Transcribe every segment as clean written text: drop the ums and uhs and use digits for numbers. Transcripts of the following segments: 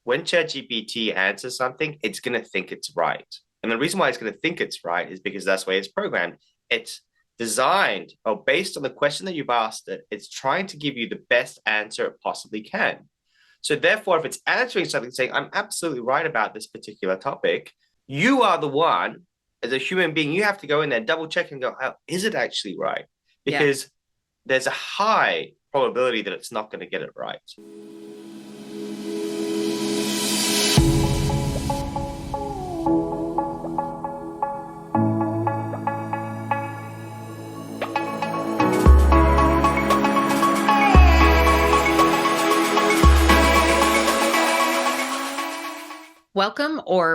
when ChatGPT answers something, it's going to think it's right. And the reason why it's going to think it's right is because that's the way it's programmed. It's designed or based on the question that you've asked it, it's trying to give you the best answer it possibly can. So therefore, if it's answering something saying, I'm absolutely right about this particular topic, you are the one, as a human being, you have to go in there, double check and go, oh, is it actually right? Yeah. Because there's a high probability that it's not going to get it right.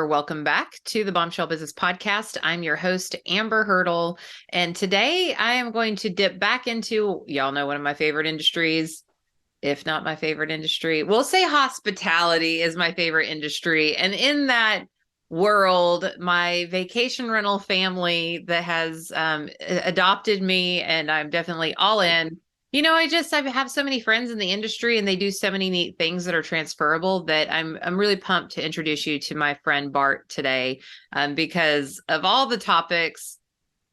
Welcome back to the Bombshell Business Podcast. I'm your host, Amber Hurdle. And today I am going to dip back into, y'all know, one of my favorite industries, if not my favorite industry. We'll say hospitality is my favorite industry. And in that world, my vacation rental family that has adopted me, and I'm definitely all in. I have so many friends in the industry and they do so many neat things that are transferable that I'm really pumped to introduce you to my friend Bart today, because of all the topics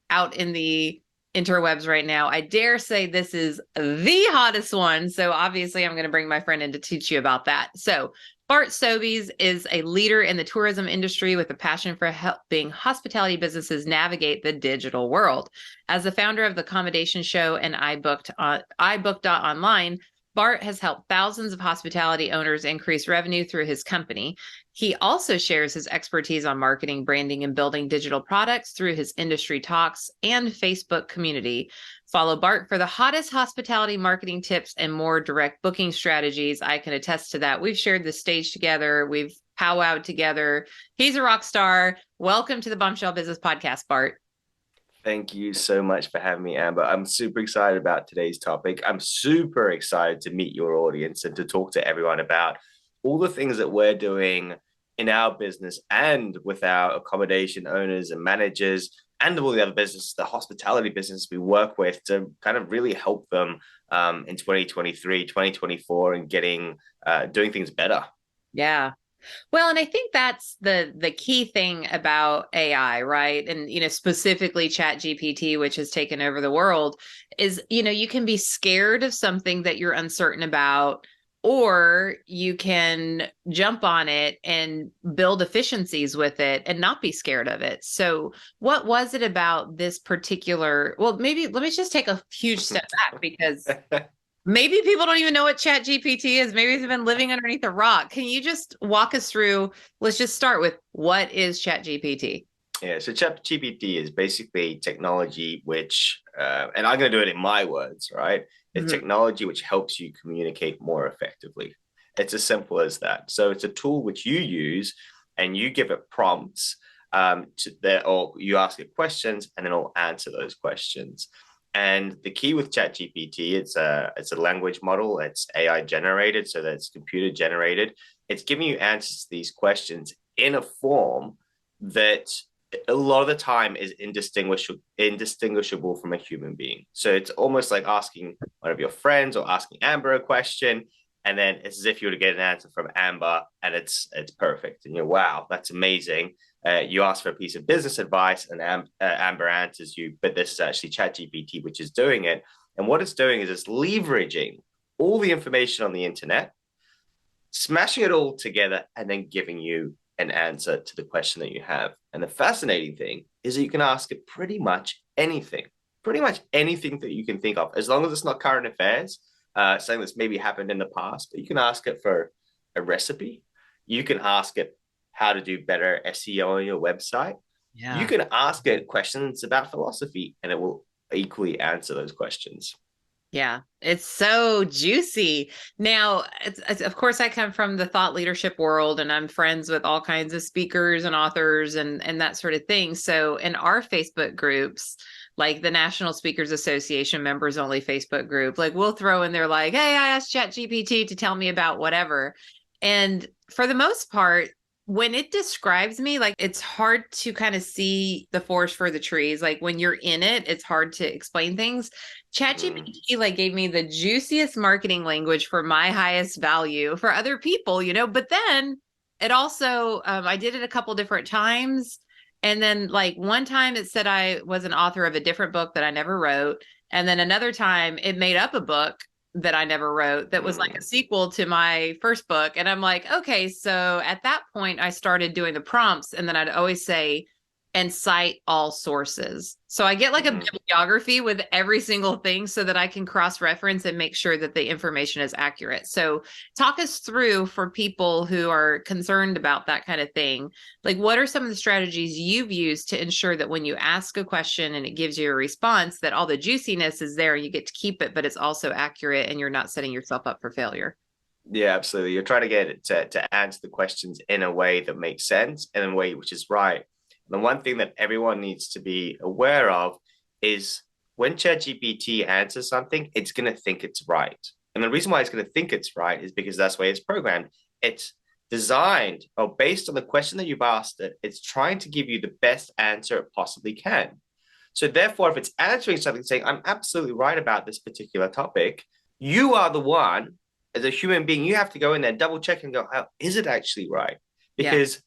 out in the interwebs right now, I dare say this is the hottest one. So obviously I'm going to bring my friend in to teach you about that. So Bart Sobies is a leader in the tourism industry with a passion for helping hospitality businesses navigate the digital world. As the founder of the Accommodation Show and iBooked.Online, Bart has helped thousands of hospitality owners increase revenue through his company. He also shares his expertise on marketing, branding, and building digital products through his industry talks and Facebook community. Follow Bart for the hottest hospitality marketing tips and more direct booking strategies. I can attest to that. We've shared the stage together. We've powwowed together. He's a rock star. Welcome to the Bombshell Business Podcast, Bart. Thank you so much for having me, Amber. I'm super excited about today's topic. I'm super excited to meet your audience and to talk to everyone about all the things that we're doing in our business and with our accommodation owners and managers and all the other businesses, the hospitality business we work with, to kind of really help them in 2023, 2024 and doing things better. Yeah. Well, and I think that's the key thing about AI, right? And, specifically ChatGPT, which has taken over the world, is, you can be scared of something that you're uncertain about, or you can jump on it and build efficiencies with it and not be scared of it. So what was it about this particular, well, maybe let me just take a huge step back, because maybe people don't even know what ChatGPT is. Maybe they've been living underneath a rock. Can you just walk us through? Let's just start with, what is ChatGPT? Yeah, so ChatGPT is basically technology which, and I'm going to do it in my words, right? It's technology which helps you communicate more effectively. It's as simple as that. So it's a tool which you use and you give it prompts or you ask it questions and then it'll answer those questions. And the key with ChatGPT, it's a language model. It's AI generated, so that's computer generated. It's giving you answers to these questions in a form that a lot of the time is indistinguishable from a human being. So it's almost like asking one of your friends or asking Amber a question, and then it's as if you were to get an answer from Amber, and it's perfect. And you're, wow, that's amazing. You ask for a piece of business advice, and Amber answers you, but this is actually ChatGPT which is doing it. And what it's doing is it's leveraging all the information on the internet, smashing it all together, and then giving you an answer to the question that you have. And the fascinating thing is that you can ask it pretty much anything that you can think of, as long as it's not current affairs, something that's maybe happened in the past. But you can ask it for a recipe. You can ask it how to do better SEO on your website. Yeah. You can ask it questions about philosophy, and it will equally answer those questions. Yeah, it's so juicy. Now, of course, I come from the thought leadership world, and I'm friends with all kinds of speakers and authors and that sort of thing. So in our Facebook groups, like the National Speakers Association members only Facebook group, like we'll throw in there like, hey, I asked ChatGPT to tell me about whatever. And for the most part, when it describes me, like, it's hard to kind of see the forest for the trees. Like when you're in it, it's hard to explain things. ChatGPT like gave me the juiciest marketing language for my highest value for other people, but then it also, I did it a couple different times. And then like one time it said I was an author of a different book that I never wrote. And then another time it made up a book that I never wrote that was like a sequel to my first book. And I'm like, okay, so at that point I started doing the prompts, and then I'd always say, and cite all sources. So I get like a bibliography with every single thing so that I can cross-reference and make sure that the information is accurate. So talk us through, for people who are concerned about that kind of thing, like what are some of the strategies you've used to ensure that when you ask a question and it gives you a response, that all the juiciness is there, you get to keep it, but it's also accurate and you're not setting yourself up for failure? Yeah, absolutely. You're trying to get it to answer the questions in a way that makes sense, in a way which is right. The one thing that everyone needs to be aware of is when ChatGPT answers something, it's going to think it's right. And the reason why it's going to think it's right is because that's the way it's programmed. It's designed, or based on the question that you've asked it, it's trying to give you the best answer it possibly can. So therefore, if it's answering something saying, I'm absolutely right about this particular topic, you are the one, as a human being, you have to go in there, double check and go, oh, is it actually right? Because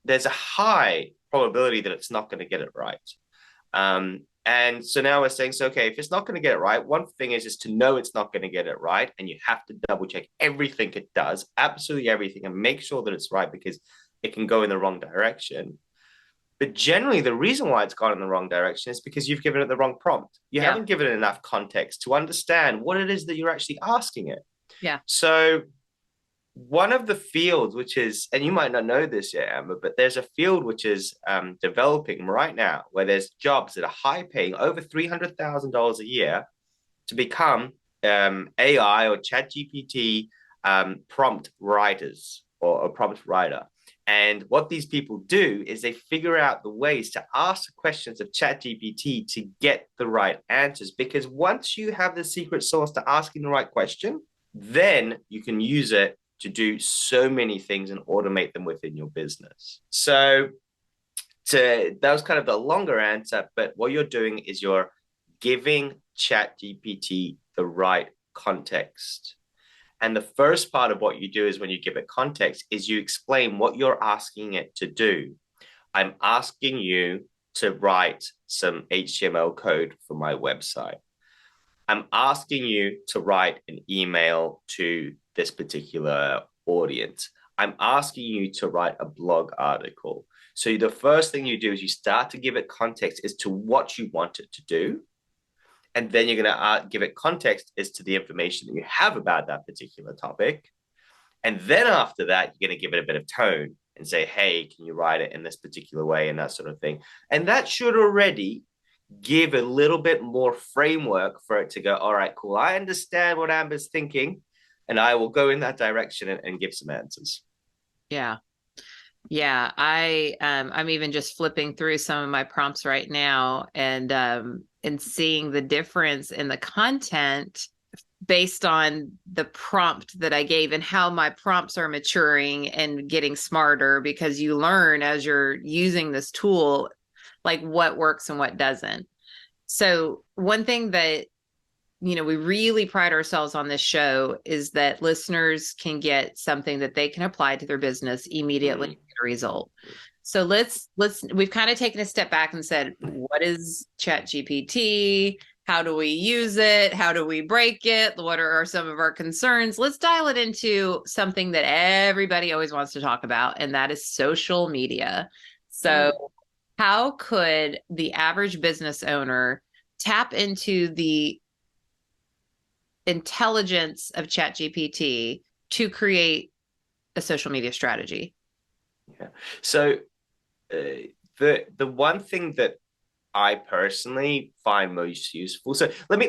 there's a high probability that it's not going to get it right. And so now we're saying, so, okay, if it's not going to get it right, one thing is to know it's not going to get it right. And you have to double check everything it does, absolutely everything, and make sure that it's right, because it can go in the wrong direction. But generally, the reason why it's gone in the wrong direction is because you've given it the wrong prompt. You haven't given it enough context to understand what it is that you're actually asking it. Yeah. So one of the fields, which is, and you might not know this yet, Amber, but there's a field which is developing right now where there's jobs that are high paying, over $300,000 a year, to become AI or ChatGPT prompt writers, or a prompt writer. And what these people do is they figure out the ways to ask questions of ChatGPT to get the right answers. Because once you have the secret sauce to asking the right question, then you can use it to do so many things and automate them within your business. So that was kind of the longer answer, but what you're doing is you're giving ChatGPT the right context. And the first part of what you do is, when you give it context, is you explain what you're asking it to do. I'm asking you to write some HTML code for my website. I'm asking you to write an email to this particular audience. I'm asking you to write a blog article. So the first thing you do is you start to give it context as to what you want it to do. And then you're going to give it context as to the information that you have about that particular topic. And then after that, you're going to give it a bit of tone and say, hey, can you write it in this particular way, and that sort of thing. And that should already give a little bit more framework for it to go, all right, cool, I understand what Amber's thinking, and I will go in that direction and give some answers. Yeah. I'm even just flipping through some of my prompts right now, and seeing the difference in the content based on the prompt that I gave, and how my prompts are maturing and getting smarter, because you learn as you're using this tool, like what works and what doesn't. So one thing that, we really pride ourselves on this show is that listeners can get something that they can apply to their business immediately, get a result. So we've kind of taken a step back and said, what is ChatGPT? How do we use it? How do we break it? What are some of our concerns? Let's dial it into something that everybody always wants to talk about, and that is social media. So how could the average business owner tap into the intelligence of ChatGPT to create a social media strategy? Yeah. So the one thing that I personally find most useful. So let me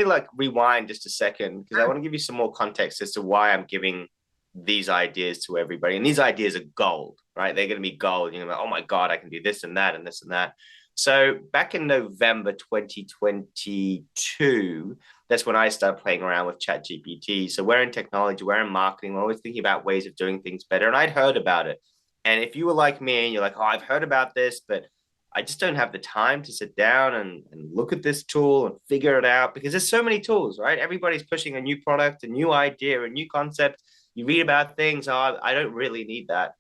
like rewind just a second, because I want to give you some more context as to why I'm giving these ideas to everybody. And these ideas are gold, right? They're going to be gold. You're going to be like, oh my God, I can do this and that and this and that. So back in November 2022, that's when I started playing around with ChatGPT. So we're in technology, we're in marketing, we're always thinking about ways of doing things better. And I'd heard about it. And if you were like me and you're like, oh, I've heard about this, but I just don't have the time to sit down and look at this tool and figure it out, because there's so many tools, right? Everybody's pushing a new product, a new idea, a new concept. You read about things, oh, I don't really need that.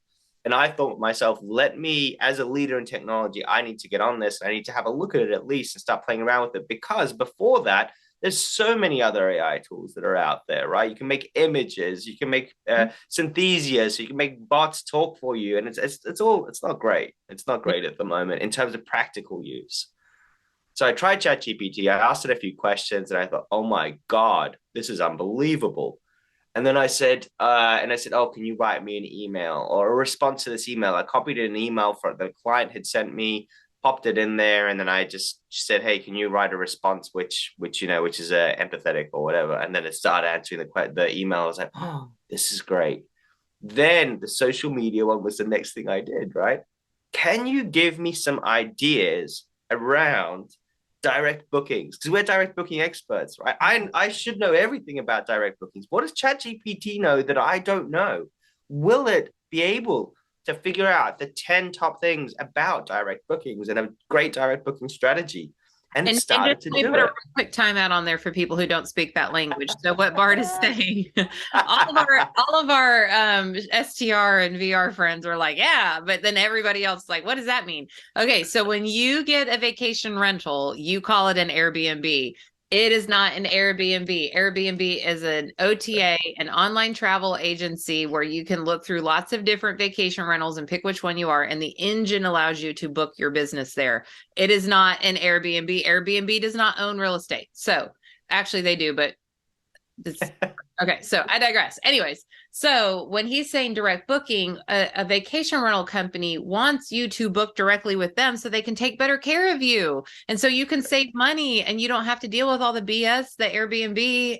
And I thought to myself, let me, as a leader in technology, I need to get on this. I need to have a look at it at least and start playing around with it. Because before that, there's so many other AI tools that are out there, right? You can make images, you can make synthesia, so you can make bots talk for you. And it's not great. It's not great at the moment in terms of practical use. So I tried ChatGPT. I asked it a few questions and I thought, oh my God, this is unbelievable. And then I said, oh, can you write me an email or a response to this email? I copied an email for the client had sent me, popped it in there, and then I just said, hey, can you write a response which is empathetic or whatever? And then it started answering the email. I was like, oh, this is great. Then the social media one was the next thing I did, right? Can you give me some ideas around direct bookings? Because we're direct booking experts, right? I should know everything about direct bookings. What does ChatGPT know that I don't know? Will it be able to figure out the 10 top things about direct bookings and a great direct booking strategy? And it started to do put a it. quick timeout on there for people who don't speak that language. So what Bart is saying, all of our STR and VR friends were like, yeah, but then everybody else is like, what does that mean? Okay, so when you get a vacation rental, you call it an Airbnb. It is not an Airbnb. Airbnb is an OTA, an online travel agency where you can look through lots of different vacation rentals and pick which one you are. And the engine allows you to book your business there. It is not an Airbnb. Airbnb does not own real estate. So actually they do, but this, okay, so I digress. Anyways, so when he's saying direct booking, a vacation rental company wants you to book directly with them so they can take better care of you. And so you can save money and you don't have to deal with all the BS that Airbnb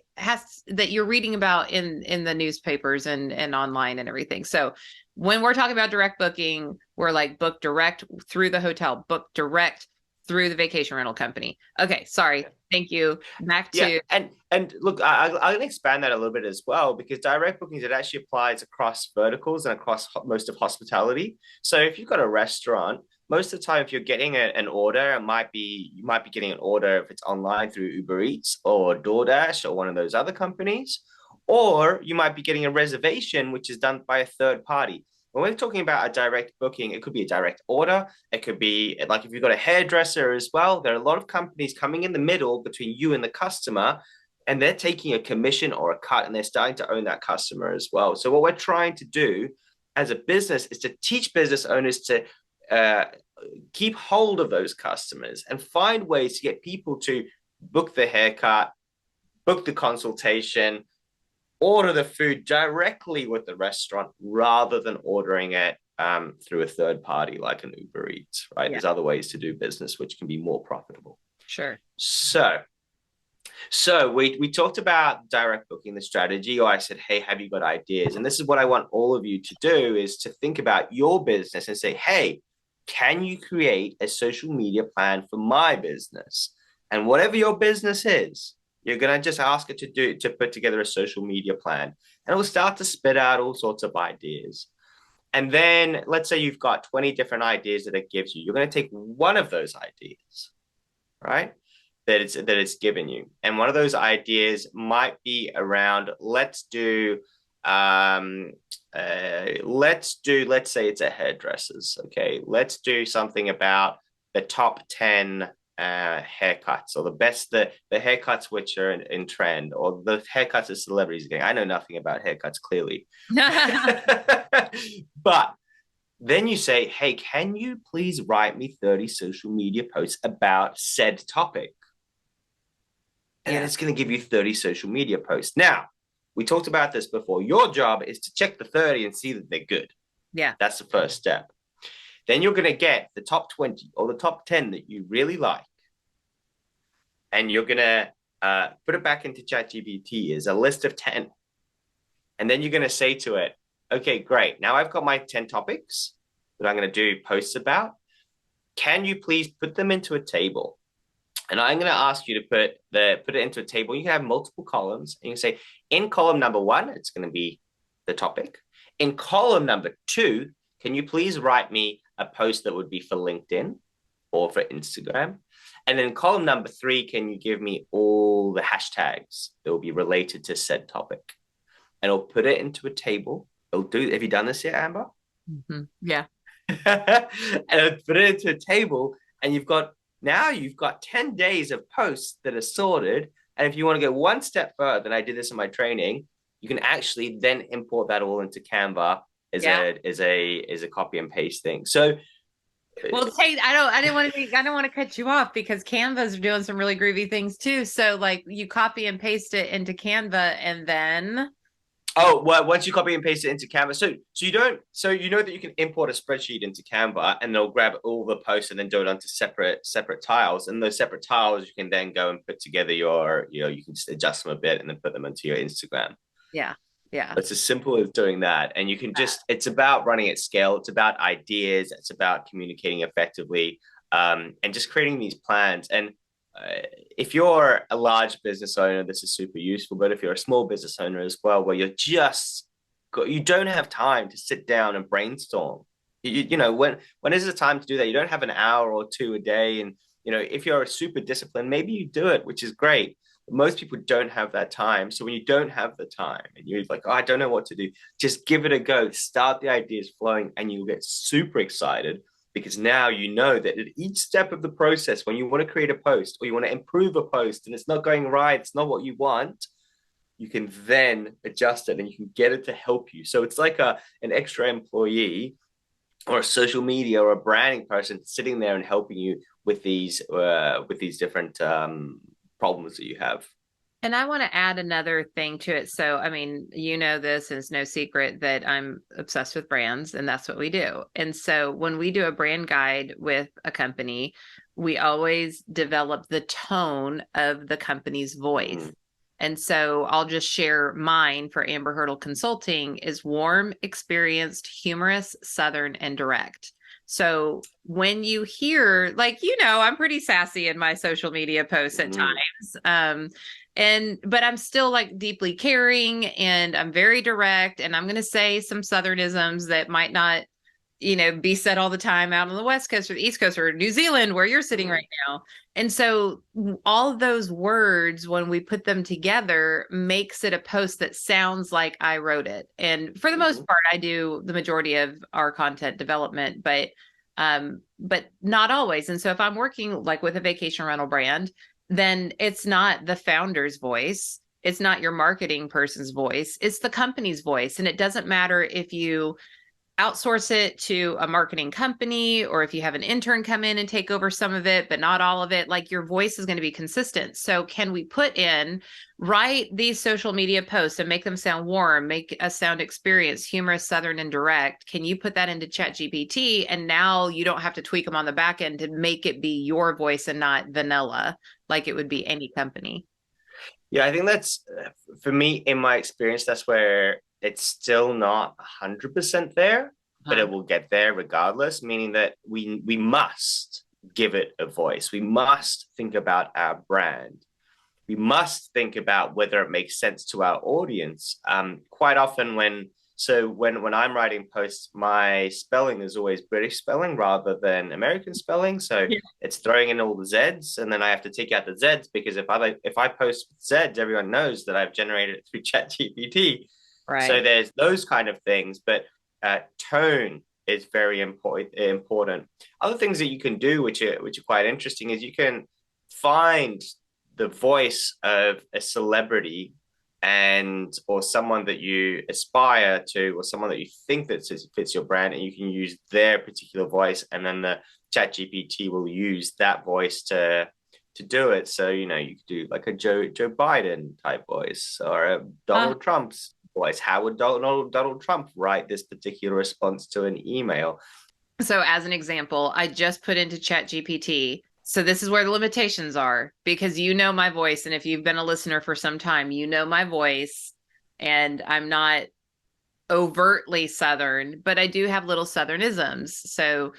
that you're reading about in the newspapers and online and everything. So when we're talking about direct booking, we're like book direct through the hotel, book direct through the vacation rental company. Okay, sorry. Thank you. Back to and look, I'm going to expand that a little bit as well, because direct bookings, it actually applies across verticals and across most of hospitality. So if you've got a restaurant, most of the time, if you're getting an order, you might be getting an order if it's online through Uber Eats or DoorDash or one of those other companies, or you might be getting a reservation, which is done by a third party. When we're talking about a direct booking, it could be a direct order. It could be like if you've got a hairdresser as well. There are a lot of companies coming in the middle between you and the customer, and they're taking a commission or a cut, and they're starting to own that customer as well. So what we're trying to do as a business is to teach business owners to keep hold of those customers and find ways to get people to book the haircut, book the consultation, order the food directly with the restaurant rather than ordering it through a third party like an Uber Eats, right? Yeah. There's other ways to do business which can be more profitable. Sure. So we talked about direct booking, the strategy, or I said, hey, have you got ideas? And this is what I want all of you to do, is to think about your business and say, hey, can you create a social media plan for my business? And whatever your business is, you're going to just ask it to put together a social media plan, and it will start to spit out all sorts of ideas. And then let's say you've got 20 different ideas that it gives you. You're going to take one of those ideas, right? That it's given you. And one of those ideas might be around, let's say it's a hairdresser's. Okay. Let's do something about the top 10 haircuts, or the haircuts which are in trend, or the haircuts that celebrities are getting. I know nothing about haircuts, clearly. But then you say, hey, can you please write me 30 social media posts about said topic? And then it's going to give you 30 social media posts. Now, we talked about this before. Your job is to check the 30 and see that they're good. Yeah. That's the first step. Then you're going to get the top 20 or the top 10 that you really like. And you're going to put it back into ChatGPT as a list of 10. And then you're going to say to it, okay, great. Now I've got my 10 topics that I'm going to do posts about. Can you please put them into a table? And I'm going to ask you to put it into a table. You can have multiple columns. And you can say, in column number 1, it's going to be the topic. In column number 2, can you please write me a post that would be for LinkedIn or for Instagram? And then column number 3, can you give me all the hashtags that will be related to said topic? and it'll put it into a table. It'll do. Have you done this yet, Amber? Yeah. And it'll put it into a table, and you've got 10 days of posts that are sorted. And if you want to go one step further, and I did this in my training, you can actually then import that all into Canva as a copy and paste thing. So well, Tate, I don't want to cut you off because Canva's doing some really groovy things too. So like you copy and paste it into Canva and then oh, well, once you copy and paste it into Canva, so you know that you can import a spreadsheet into Canva, and they'll grab all the posts and then do it onto separate tiles, and those separate tiles you can then go and put together you can just adjust them a bit and then put them into your Instagram. yeah. It's as simple as doing that, and you can it's about running at scale. It's about ideas. It's about communicating effectively, and just creating these plans. And if you're a large business owner, this is super useful. But if you're a small business owner as well, where you don't have time to sit down and brainstorm, when is the time to do that? You don't have an hour or two a day, and if you're super disciplined, maybe you do it, which is great. But most people don't have that time. So when you don't have the time and you're like, oh, I don't know what to do, just give it a go. Start the ideas flowing, and you'll get super excited. Because now you know that at each step of the process, when you want to create a post or you want to improve a post and it's not going right, it's not what you want, you can then adjust it and you can get it to help you. So it's like an extra employee or a social media or a branding person sitting there and helping you with these different problems that you have. And I want to add another thing to it. So, I mean, this, and it's no secret that I'm obsessed with brands, and that's what we do. And so when we do a brand guide with a company, we always develop the tone of the company's voice. Mm-hmm. And so I'll just share mine for Amber Hurdle Consulting is warm, experienced, humorous, Southern, and direct. So when you hear, I'm pretty sassy in my social media posts at times. But I'm still like deeply caring, and I'm very direct, and I'm going to say some Southernisms that might not, be said all the time out on the West Coast or the East Coast or New Zealand where you're sitting right now. And so all of those words, when we put them together, makes it a post that sounds like I wrote it. And for the most part, I do the majority of our content development, but not always. And so if I'm working like with a vacation rental brand, then it's not the founder's voice. It's not your marketing person's voice. It's the company's voice. And it doesn't matter if you outsource it to a marketing company or if you have an intern come in and take over some of it, but not all of it, like your voice is going to be consistent. So can we write these social media posts and make them sound warm, make us sound experienced, humorous, Southern, and direct? Can you put that into ChatGPT? And now you don't have to tweak them on the back end to make it be your voice and not vanilla, like it would be any company. Yeah, I think that's, for me, in my experience, that's where it's still not 100% there, but it will get there regardless, meaning that we must give it a voice. We must think about our brand. We must think about whether it makes sense to our audience. Quite often when I'm writing posts, my spelling is always British spelling rather than American spelling. So it's throwing in all the Zs, and then I have to take out the Zs because if I post with Zs, everyone knows that I've generated it through ChatGPT. Right. So there's those kind of things, but tone is very important. Other things that you can do, which are quite interesting, is you can find the voice of a celebrity or someone that you aspire to, or someone that you think that fits your brand, and you can use their particular voice, and then the ChatGPT will use that voice to do it. So you could do like a Joe Biden type voice, or a Donald Trump's voice. How would Donald Trump write this particular response to an email? So as an example, I just put into ChatGPT. So this is where the limitations are, because my voice. And if you've been a listener for some time, my voice, and I'm not overtly Southern, but I do have little Southernisms. So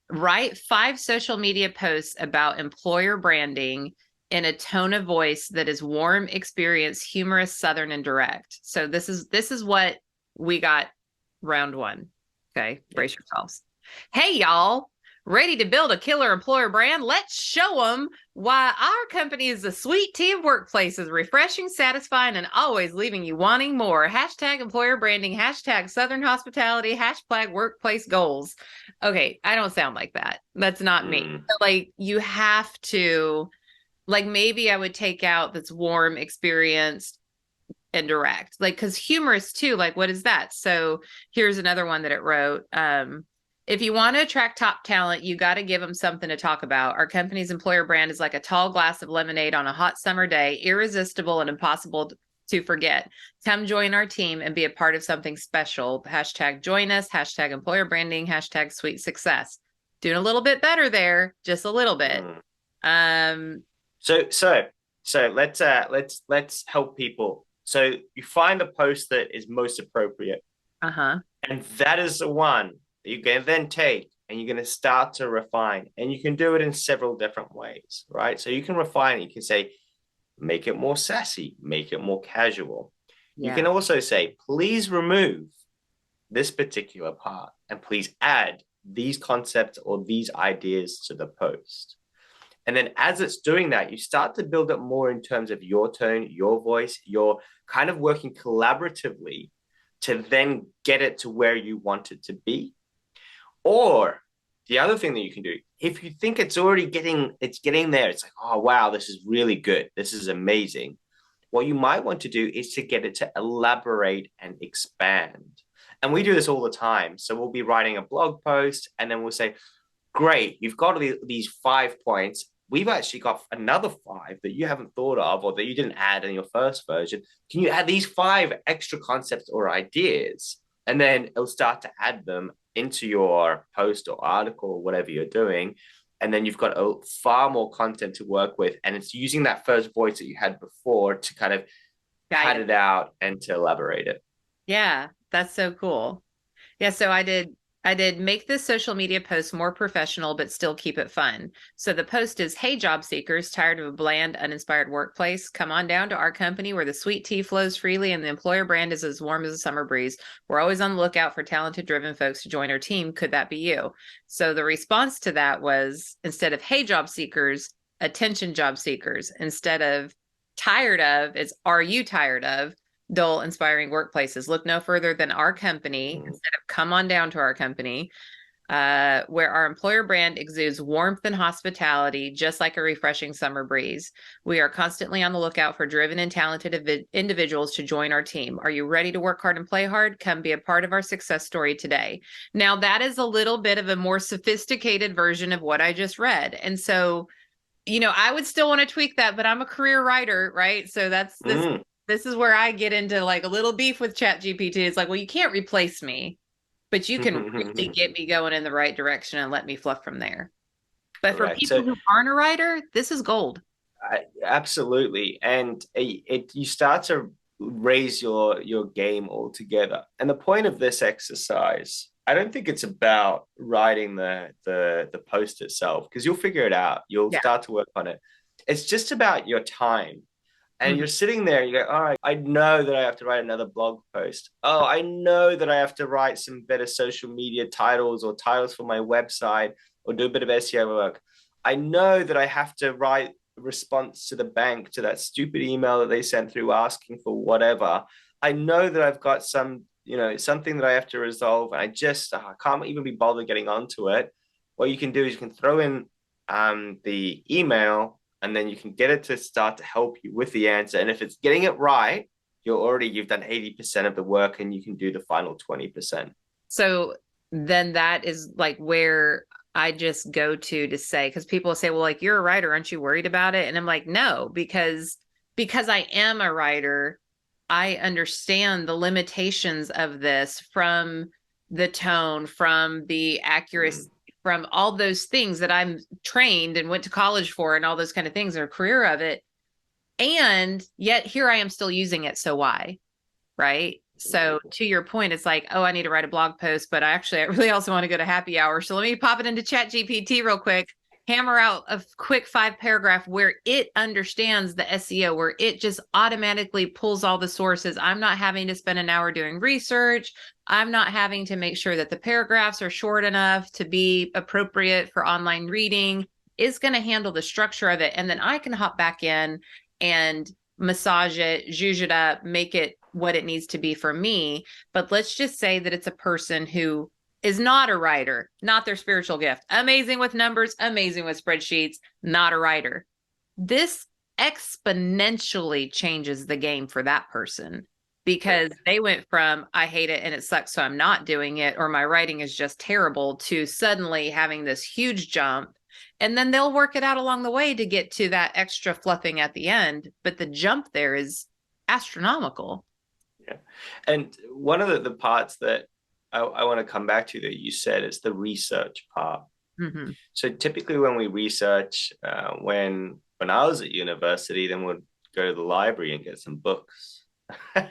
write 5 social media posts about employer branding in a tone of voice that is warm, experienced, humorous, Southern, and direct. So this is what we got round 1. Okay, brace yourselves. Hey, y'all. Ready to build a killer employer brand? Let's show them why our company is a sweet tea of workplaces, refreshing, satisfying, and always leaving you wanting more. Hashtag employer branding, hashtag Southern hospitality, hashtag workplace goals. Okay, I don't sound like that. That's not me. Like, you have to, like, maybe I would take out this warm, experienced, and direct, like, because humorous too, like, what is that? So here's another one that it wrote. If you want to attract top talent, you got to give them something to talk about. Our company's employer brand is like a tall glass of lemonade on a hot summer day, irresistible and impossible to forget. Come join our team and be a part of something special. Hashtag join us, hashtag employer branding, hashtag sweet success. Doing a little bit better there, just a little bit. So let's help people. So you find the post that is most appropriate. And that is the one that you can then take and you're going to start to refine. And you can do it in several different ways, right? So you can refine it. You can say, make it more sassy, make it more casual. You can also say, please remove this particular part and please add these concepts or these ideas to the post. And then as it's doing that, you start to build up more in terms of your tone, your voice, you're kind of working collaboratively to then get it to where you want it to be. Or the other thing that you can do, if you think it's already getting there, it's like, oh, wow, this is really good. This is amazing. What you might want to do is to get it to elaborate and expand. And we do this all the time. So we'll be writing a blog post and then we'll say, great, you've got these 5 points. We've actually got another 5 that you haven't thought of or that you didn't add in your first version. Can you add these 5 extra concepts or ideas? And then it'll start to add them into your post or article or whatever you're doing. And then you've got far more content to work with. And it's using that first voice that you had before to kind of cut it out and to elaborate it. Yeah, that's so cool. Yeah, so I did make this social media post more professional, but still keep it fun. So the post is, hey, job seekers, tired of a bland, uninspired workplace? Come on down to our company where the sweet tea flows freely and the employer brand is as warm as a summer breeze. We're always on the lookout for talented, driven folks to join our team. Could that be you? So the response to that was, instead of, hey, job seekers, attention job seekers. Instead of tired of, it's, are you tired of dull, inspiring workplaces? Look no further than our company. Instead of come on down to our company, where our employer brand exudes warmth and hospitality, just like a refreshing summer breeze. We are constantly on the lookout for driven and talented individuals to join our team. Are you ready to work hard and play hard? Come be a part of our success story today. Now, that is a little bit of a more sophisticated version of what I just read. And so, you know, I would still want to tweak that, but I'm a career writer, right? So that's this is where I get into like a little beef with ChatGPT. It's like, well, you can't replace me, but you can really get me going in the right direction and let me fluff from there. But for people who aren't a writer, this is gold. Absolutely. And you start to raise your game altogether. And the point of this exercise, I don't think it's about writing the post itself, because you'll figure it out. You'll start to work on it. It's just about your time. And you're sitting there, you go, all right, I know that I have to write another blog post. Oh, I know that I have to write some better social media titles or titles for my website or do a bit of SEO work. I know that I have to write a response to the bank to that stupid email that they sent through asking for whatever. I know that I've got some, something that I have to resolve. And I can't even be bothered getting onto it. What you can do is you can throw in the email, and then you can get it to start to help you with the answer. And if it's getting it right, you've done 80% of the work and you can do the final 20%. So then that is like where I just go to say, because people say, well, like, you're a writer, aren't you worried about it? And I'm like, no, because I am a writer, I understand the limitations of this, from the tone, from the accuracy, from all those things that I'm trained and went to college for, and all those kind of things are a career of it. And yet here I am still using it. So why? Right. So to your point, it's like, oh, I need to write a blog post, but I really also want to go to happy hour. So let me pop it into ChatGPT real quick. hammer out a quick 5 paragraph where it understands the SEO, where it just automatically pulls all the sources. I'm not having to spend an hour doing research. I'm not having to make sure that the paragraphs are short enough to be appropriate for online reading. It's going to handle the structure of it. And then I can hop back in and massage it, zhuzh it up, make it what it needs to be for me. But let's just say that it's a person who is not a writer, not their spiritual gift. Amazing with numbers, amazing with spreadsheets, not a writer. This exponentially changes the game for that person because they went from, I hate it and it sucks, so I'm not doing it, or my writing is just terrible, to suddenly having this huge jump. And then they'll work it out along the way to get to that extra fluffing at the end. But the jump there is astronomical. Yeah. And one of the parts that I want to come back to that you said is the research part. Mm-hmm. So typically when we research, when I was at university, then we'd go to the library and get some books.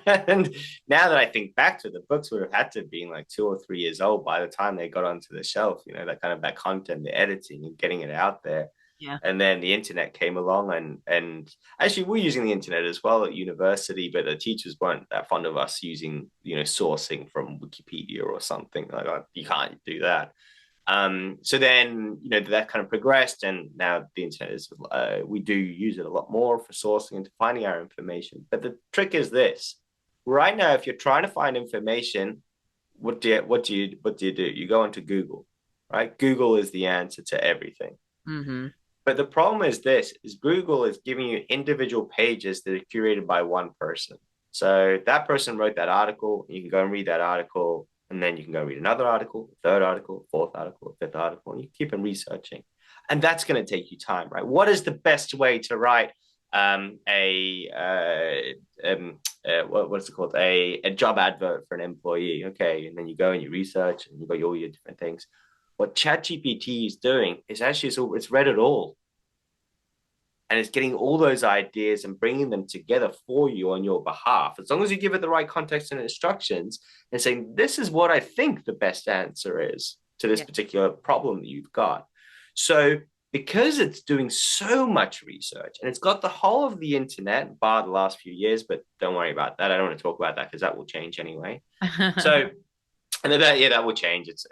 And now that I think back to it, the books would have had to have been like 2 or 3 years old by the time they got onto the shelf, you know, that content, the editing and getting it out there. Yeah. And then the internet came along, and actually we're using the internet as well at university, but the teachers weren't that fond of us using, you know, sourcing from Wikipedia or something like that. You can't do that. So then, you know, that kind of progressed, and now the internet is, we do use it a lot more for sourcing and to finding our information. But the trick is this: right now, if you're trying to find information, what do you do? You go into Google, right? Google is the answer to everything. Mm-hmm. But the problem is this: is Google is giving you individual pages that are curated by one person. So that person wrote that article. You can go and read that article, and then you can go read another article, third article, fourth article, fifth article, and you keep on researching. And that's going to take you time, right? What is the best way to write what's it called? A job advert for an employee. Okay. And then you go and you research and you got all your different things. What ChatGPT is doing is actually it's read it all. And it's getting all those ideas and bringing them together for you on your behalf. As long as you give it the right context and instructions and saying, this is what I think the best answer is to this particular problem that you've got. So because it's doing so much research and it's got the whole of the internet, bar the last few years, but don't worry about that. I don't want to talk about that because that will change anyway. So, and that will change. It's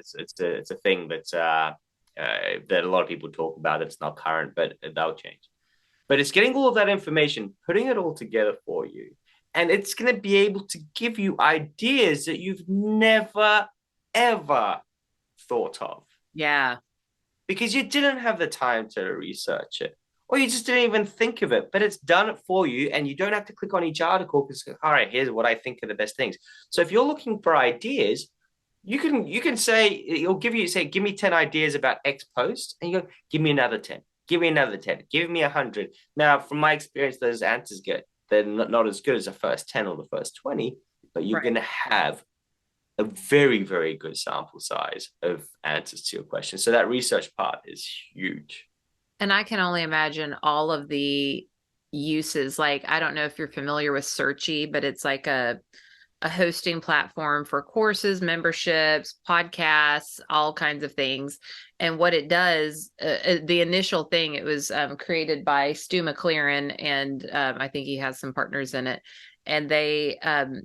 a thing that a lot of people talk about. It's not current, but that'll change. But it's getting all of that information, putting it all together for you. And it's going to be able to give you ideas that you've never, ever thought of. Yeah. Because you didn't have the time to research it. Or you just didn't even think of it. But it's done it for you. And you don't have to click on each article because, all right, here's what I think are the best things. So if you're looking for ideas, you can say, it'll give me 10 ideas about X post. And you go, give me another 10. Give me another 10. Give me 100. Now, from my experience, those answers they're not as good as the first 10 or the first 20, but you're going to have a very, very good sample size of answers to your question. So that research part is huge. And I can only imagine all of the uses. Like, I don't know if you're familiar with Searchy, but it's like a hosting platform for courses, memberships, podcasts, all kinds of things. And what it does, the initial thing, it was created by Stu McLaren, and I think he has some partners in it. And they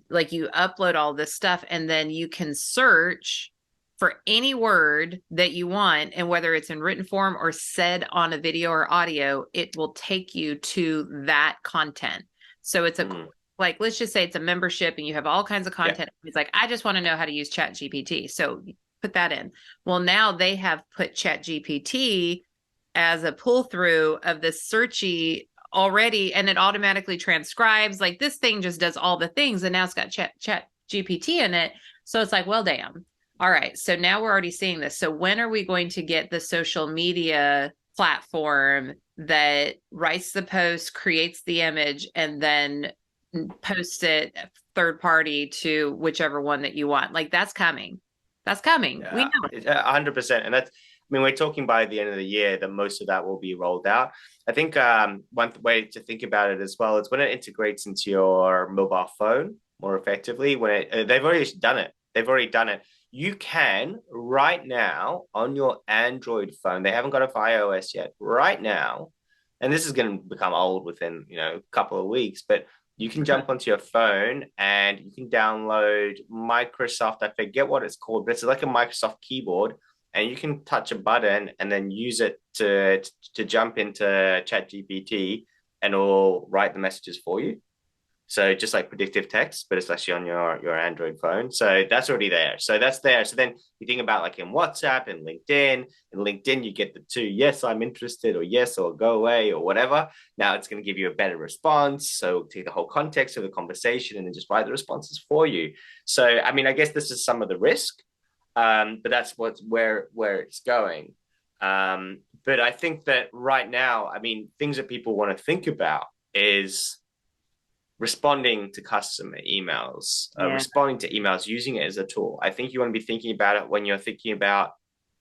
like, you upload all this stuff and then you can search for any word that you want. And whether it's in written form or said on a video or audio, it will take you to that content. So it's like, let's just say it's a membership and you have all kinds of content. Yeah. It's like, I just want to know how to use ChatGPT. So put that in. Well, now they have put ChatGPT as a pull through of the Searchy already, and it automatically transcribes. Like, this thing just does all the things, and now it's got ChatGPT in it. So it's like, well, damn. All right. So now we're already seeing this. So when are we going to get the social media platform that writes the post, creates the image, and then post it third party to whichever one that you want? Like, that's coming. That's coming. Yeah, we know it. 100%. And that's, I mean, we're talking by the end of the year that most of that will be rolled out. I think one way to think about it as well is when it integrates into your mobile phone more effectively. When they've already done it. They've already done it. you can right now on your Android phone, they haven't got it for iOS yet, right now, and this is going to become old within, a couple of weeks, but you can jump onto your phone and you can download Microsoft, I forget what it's called, but it's like a Microsoft keyboard, and you can touch a button and then use it to jump into ChatGPT, and it'll write the messages for you. So just like predictive text, but it's actually on your Android phone. So that's already there. So that's there. So then you think about like in WhatsApp and LinkedIn. In LinkedIn, you get the two, yes, I'm interested, or yes, or go away, or whatever. Now it's going to give you a better response. So take the whole context of the conversation and then just write the responses for you. So I mean, I guess this is some of the risk, but that's where it's going. But I think that right now, I mean, things that people want to think about is responding to customer emails, responding to emails, using it as a tool. I think you want to be thinking about it when you're thinking about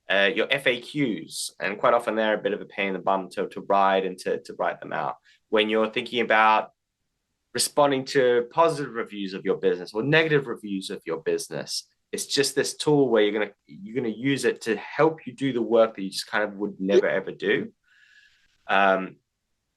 your FAQs, and quite often they're a bit of a pain in the bum to write and to write them out. When you're thinking about responding to positive reviews of your business or negative reviews of your business, it's just this tool where you're gonna use it to help you do the work that you just kind of would never ever do.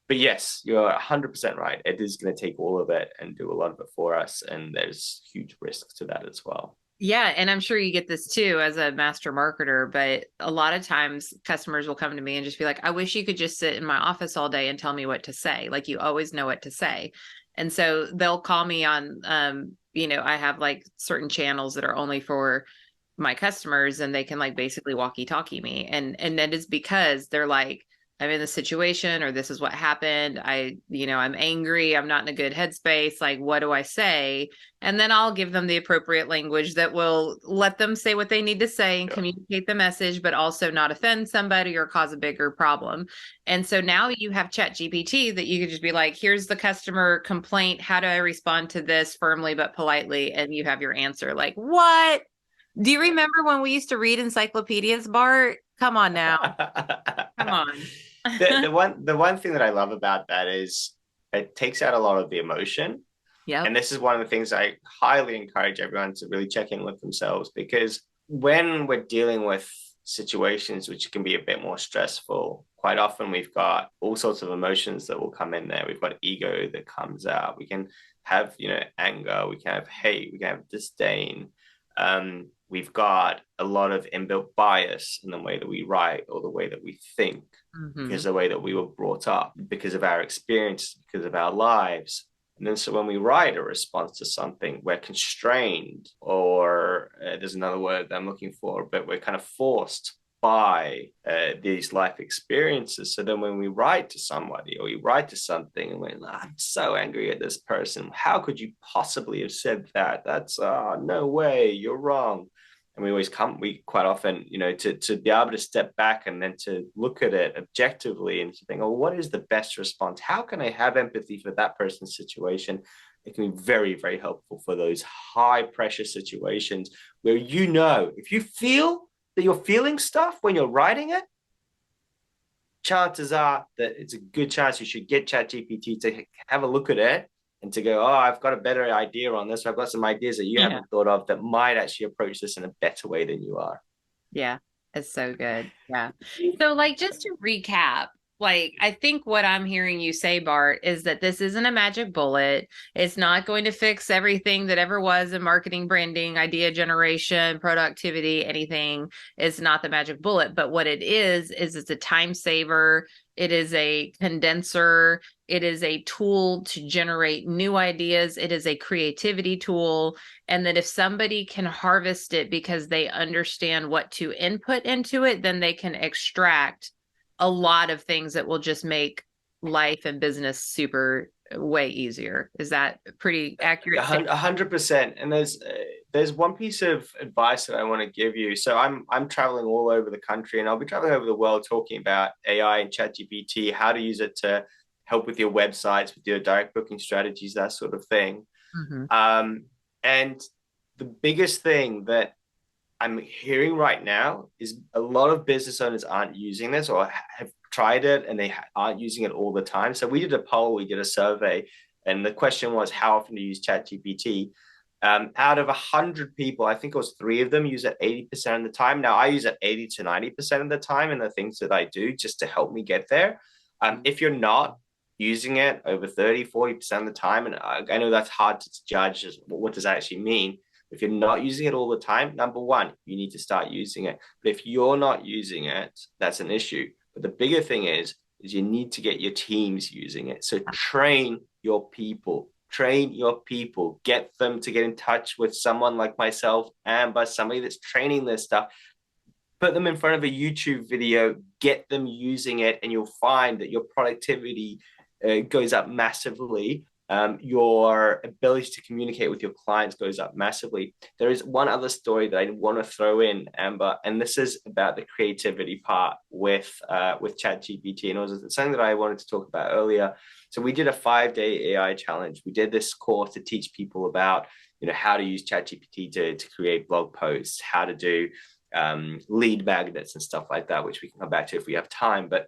But yes, you're 100% right. It is going to take all of it and do a lot of it for us. And there's huge risks to that as well. Yeah. And I'm sure you get this too as a master marketer, but a lot of times customers will come to me and just be like, I wish you could just sit in my office all day and tell me what to say. Like you always know what to say. And so they'll call me on, I have like certain channels that are only for my customers, and they can like basically walkie talkie me. And that is because they're like, I'm in this situation, or this is what happened. I'm angry. I'm not in a good headspace. Like, what do I say? And then I'll give them the appropriate language that will let them say what they need to say and communicate the message, but also not offend somebody or cause a bigger problem. And so now you have ChatGPT that you could just be like, here's the customer complaint. How do I respond to this firmly but politely? And you have your answer. Like, what? Do you remember when we used to read encyclopedias, Bart? Come on now. Come on. The one thing that I love about that is it takes out a lot of the emotion. Yeah. And this is one of the things I highly encourage everyone to really check in with themselves, because when we're dealing with situations which can be a bit more stressful, quite often we've got all sorts of emotions that will come in there. We've got ego that comes out. We can have, anger, we can have hate, we can have disdain. We've got a lot of inbuilt bias in the way that we write or the way that we think, because of the way that we were brought up, because of our experience, because of our lives. And then so when we write a response to something, we're constrained, or there's another word that I'm looking for, but we're kind of forced by these life experiences. So then when we write to somebody or we write to something and we're like, I'm so angry at this person. How could you possibly have said that? That's no way, you're wrong. And we quite often, to be able to step back and then to look at it objectively and to think, oh, what is the best response? How can I have empathy for that person's situation? It can be very, very helpful for those high pressure situations where, if you feel that you're feeling stuff when you're writing it, chances are that it's a good chance you should get ChatGPT to have a look at it and to go, oh, I've got a better idea on this. I've got some ideas that you haven't thought of that might actually approach this in a better way than you are. Yeah, it's so good. Yeah. So like, just to recap, like, I think what I'm hearing you say, Bart, is that this isn't a magic bullet. It's not going to fix everything that ever was in marketing, branding, idea generation, productivity, anything. It's not the magic bullet. But what it is it's a time saver. It is a condenser. It is a tool to generate new ideas. It is a creativity tool. And that if somebody can harvest it because they understand what to input into it, then they can extract a lot of things that will just make life and business super way easier. Is that pretty accurate? 100%. And there's one piece of advice that I want to give you. So I'm traveling all over the country, and I'll be traveling over the world talking about AI and ChatGPT, how to use it to help with your websites, with your direct booking strategies, that sort of thing. And the biggest thing that I'm hearing right now is a lot of business owners aren't using this, or have tried it and they aren't using it all the time. So we did a poll, we did a survey, and the question was, how often do you use ChatGPT? Out of 100 people, I think it was three of them use it 80% of the time. Now I use it 80 to 90% of the time in the things that I do just to help me get there. If you're not using it over 30, 40% of the time, and I know that's hard to judge, what does that actually mean? If you're not using it all the time, number one, you need to start using it. But if you're not using it, that's an issue. But the bigger thing is you need to get your teams using it. So train your people, get them to get in touch with someone like myself, Amber, somebody that's training this stuff. Put them in front of a YouTube video, get them using it, and you'll find that your productivity goes up massively. Your ability to communicate with your clients goes up massively. There is one other story that I want to throw in, Amber, and this is about the creativity part with ChatGPT, and it was something that I wanted to talk about earlier. So we did a 5-day AI challenge. We did this course to teach people about, how to use ChatGPT to create blog posts, how to do lead magnets and stuff like that, which we can come back to if we have time. But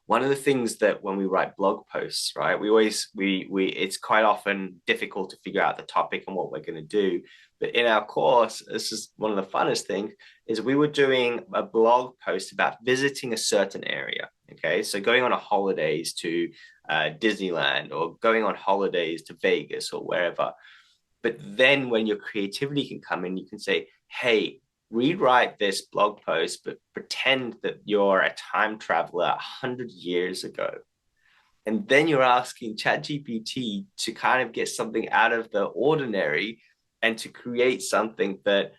one of the things that when we write blog posts, right, it's quite often difficult to figure out the topic and what we're going to do. But in our course, this is one of the funnest things, is we were doing a blog post about visiting a certain area. Okay, so going on a holidays to Disneyland, or going on holidays to Vegas or wherever. But then when your creativity can come in, you can say, hey, rewrite this blog post, but pretend that you're a time traveler 100 years ago. And then you're asking ChatGPT to kind of get something out of the ordinary and to create something that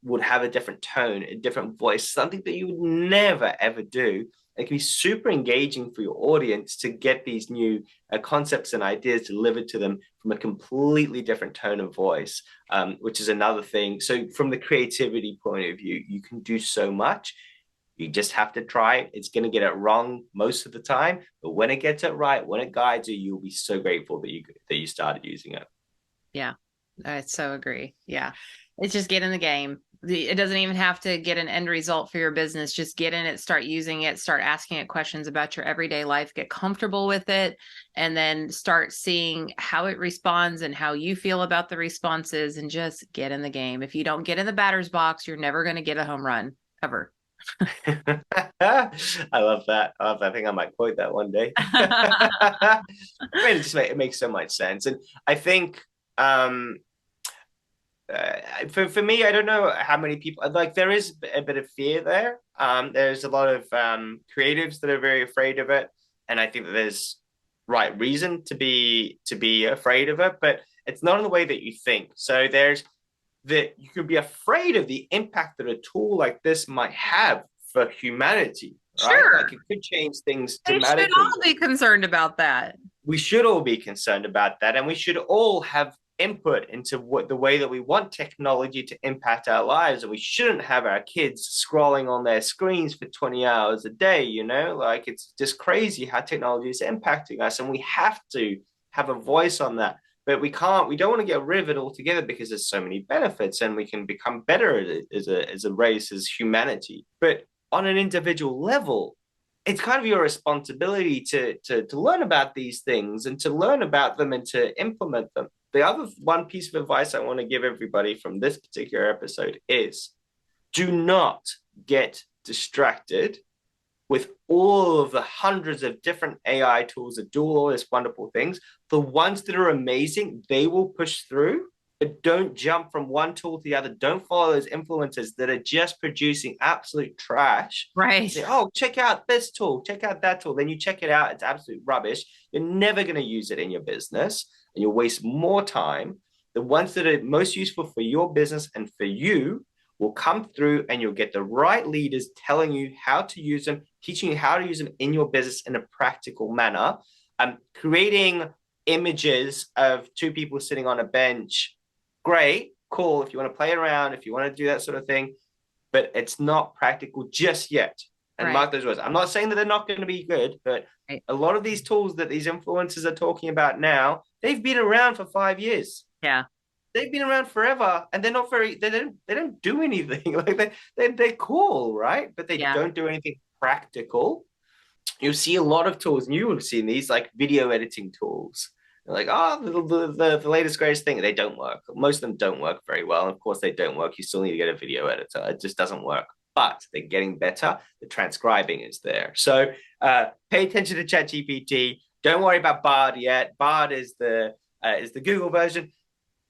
would have a different tone, a different voice, something that you would never, ever do. It can be super engaging for your audience to get these new concepts and ideas delivered to them from a completely different tone of voice, which is another thing. So from the creativity point of view, you can do so much. You just have to try it. It's going to get it wrong most of the time, but when it gets it right, when it guides you, you'll be so grateful that you started using it. Yeah, I so agree. Yeah, it's just get in the game. It doesn't even have to get an end result for your business. Just get in it, start using it, start asking it questions about your everyday life, get comfortable with it, and then start seeing how it responds and how you feel about the responses, and just get in the game. If you don't get in the batter's box, you're never going to get a home run ever. I love that. I think I might quote that one day. It makes so much sense. And I think for me, I don't know how many people, like, there is a bit of fear there. There's a lot of creatives that are very afraid of it, and I think that there's right reason to be afraid of it, but it's not in the way that you think. So there's that you could be afraid of the impact that a tool like this might have for humanity, right? Sure. Like, it could change things We dramatically. should all be concerned about that. We should all be concerned about that, and we should all have input into what the way that we want technology to impact our lives. And we shouldn't have our kids scrolling on their screens for 20 hours a day. Like, it's just crazy how technology is impacting us, and we have to have a voice on that. But we don't want to get rid of it altogether, because there's so many benefits, and we can become better at it as a race, as humanity. But on an individual level, it's kind of your responsibility to learn about these things, and to learn about them, and to implement them. The other one piece of advice I want to give everybody from this particular episode is, do not get distracted with all of the hundreds of different AI tools that do all these wonderful things. The ones that are amazing, they will push through, but don't jump from one tool to the other. Don't follow those influencers that are just producing absolute trash. Right. Say, oh, check out this tool, check out that tool. Then you check it out, it's absolute rubbish. You're never going to use it in your business, and you'll waste more time. The ones that are most useful for your business and for you will come through, and you'll get the right leaders telling you how to use them, teaching you how to use them in your business in a practical manner. Creating images of two people sitting on a bench, great, cool, if you want to play around, if you want to do that sort of thing, but it's not practical just yet. And mark those words. I'm not saying that they're not going to be good, but a lot of these tools that these influencers are talking about now, they've been around for 5 years. Yeah. They've been around forever, and they're not very, they don't do anything. Like, they're cool, right? But they don't do anything practical. You'll see a lot of tools, and you will have seen these, like video editing tools. Like, oh, the latest greatest thing. They don't work. Most of them don't work very well. And of course, they don't work. You still need to get a video editor. It just doesn't work. But they're getting better. The transcribing is there. So pay attention to ChatGPT. Don't worry about Bard yet. Bard is the Google version.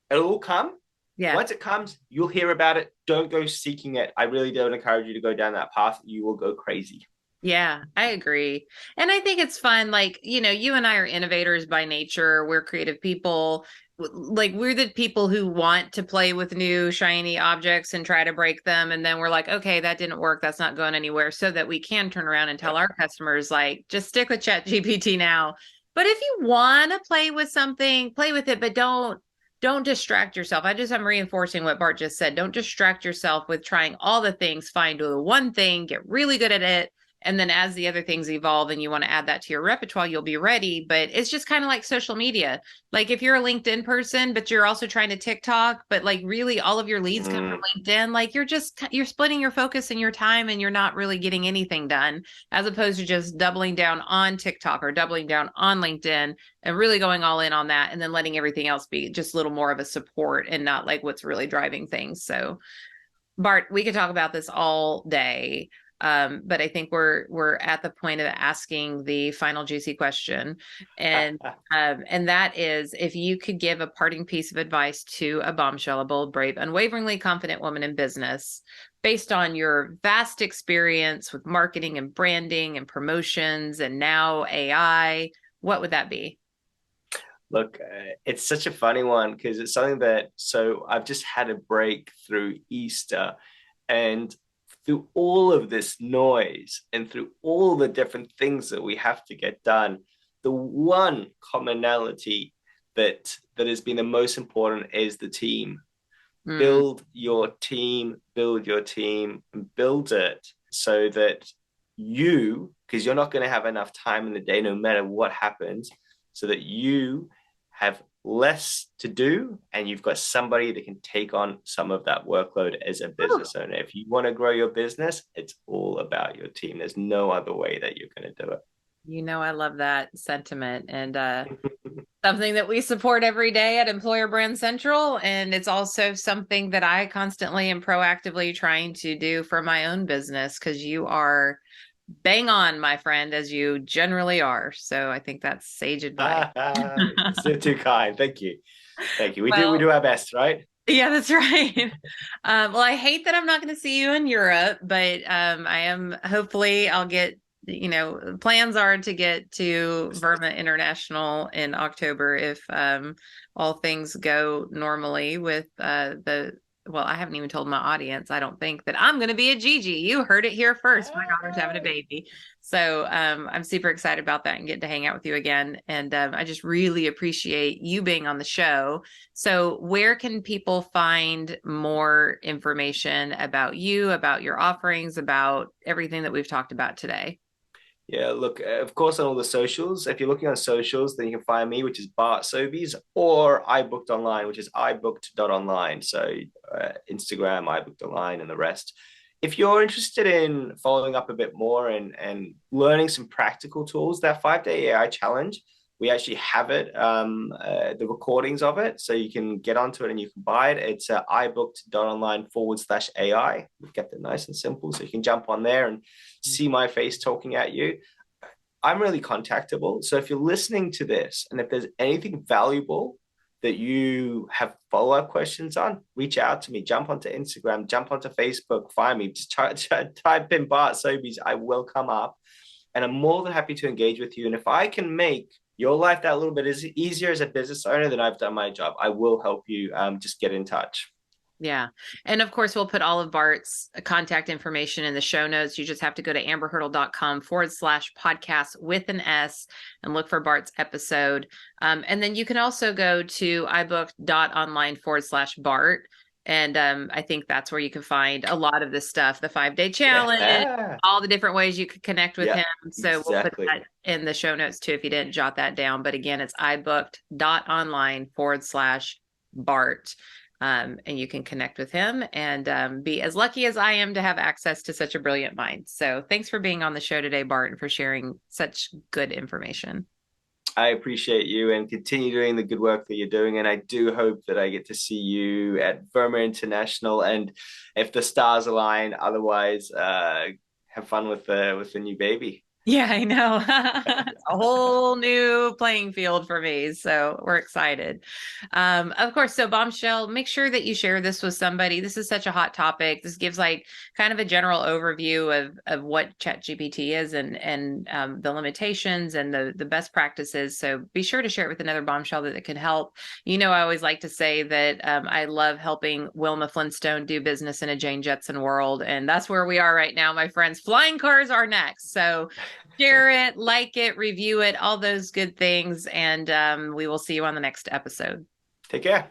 It'll all come. Yeah. Once it comes, you'll hear about it. Don't go seeking it. I really don't encourage you to go down that path. You will go crazy. Yeah, I agree. And I think it's fun. Like, you and I are innovators by nature. We're creative people. Like, we're the people who want to play with new shiny objects and try to break them. And then we're like, okay, that didn't work. That's not going anywhere. So that we can turn around and tell our customers, like, just stick with ChatGPT now. But if you want to play with something, play with it, but don't distract yourself. I'm reinforcing what Bart just said. Don't distract yourself with trying all the things. Find the one thing, get really good at it. And then as the other things evolve and you want to add that to your repertoire, you'll be ready. But it's just kind of like social media. Like if you're a LinkedIn person, but you're also trying to TikTok, but like really all of your leads come from LinkedIn, like you're splitting your focus and your time and you're not really getting anything done, as opposed to just doubling down on TikTok or doubling down on LinkedIn and really going all in on that and then letting everything else be just a little more of a support and not like what's really driving things. So Bart, we could talk about this all day. But I think we're at the point of asking the final juicy question. And that is, if you could give a parting piece of advice to a bombshell, a bold, brave, unwaveringly confident woman in business, based on your vast experience with marketing and branding and promotions and now AI, what would that be? Look, it's such a funny one because it's something that, so I've just had a break through Easter, and through all of this noise and through all the different things that we have to get done, the one commonality that has been the most important is the team. Build your team, and build it so that because you're not going to have enough time in the day no matter what happens, so that you have less to do and you've got somebody that can take on some of that workload as a business owner. If you want to grow your business, it's all about your team. There's no other way that you're going to do it. I love that sentiment, and something that we support every day at Employer Brand Central. And it's also something that I constantly am proactively trying to do for my own business, because you are bang on, my friend, as you generally are. So I think that's sage advice. Still too kind. Thank you. Thank you. We do our best, right? Yeah, that's right. Well, I hate that I'm not going to see you in Europe, but I am, hopefully I'll get, plans are to get to Verma International in October if all things go normally with well, I haven't even told my audience, I don't think, that I'm going to be a Gigi. You heard it here first. My daughter's having a baby. So I'm super excited about that and getting to hang out with you again. And I just really appreciate you being on the show. So where can people find more information about you, about your offerings, about everything that we've talked about today? Yeah, look, of course, on all the socials. If you're looking on socials, then you can find me, which is Bart Sobies, or iBooked.Online, which is iBooked.Online. So Instagram, iBooked.Online, and the rest. If you're interested in following up a bit more and learning some practical tools, that 5-day AI challenge, we actually have it, the recordings of it. So you can get onto it and you can buy it. It's iBooked.Online/AI. We've kept it nice and simple. So you can jump on there and see my face talking at you. I'm really contactable. So if you're listening to this and if there's anything valuable that you have follow-up questions on, reach out to me. Jump onto Instagram, jump onto Facebook, find me. Just type in Bart Sobies. I will come up. And I'm more than happy to engage with you. And if I can make your life that little bit is easier as a business owner, then I've done my job. I will help you. Just get in touch. Yeah. And of course, we'll put all of Bart's contact information in the show notes. You just have to go to amberhurdle.com/podcast with an S and look for Bart's episode. And then you can also go to iBooked.Online/Bart. And I think that's where you can find a lot of this stuff, the 5-day challenge, all the different ways you could connect with him. So we'll put that in the show notes too, if you didn't jot that down. But again, it's iBooked.Online/Bart. And you can connect with him and be as lucky as I am to have access to such a brilliant mind. So thanks for being on the show today, Bart, and for sharing such good information. I appreciate you and continue doing the good work that you're doing. And I do hope that I get to see you at Verma International. And if the stars align, otherwise, have fun with the new baby. Yeah, I know. It's a whole new playing field for me. So we're excited. Of course, so Bombshell, make sure that you share this with somebody. This is such a hot topic. This gives like kind of a general overview of what ChatGPT is and the limitations and the best practices. So be sure to share it with another Bombshell that it can help. You know, I always like to say that I love helping Wilma Flintstone do business in a Jane Jetson world. And that's where we are right now, my friends. Flying cars are next. So share it, like it, review it, all those good things. And we will see you on the next episode. Take care.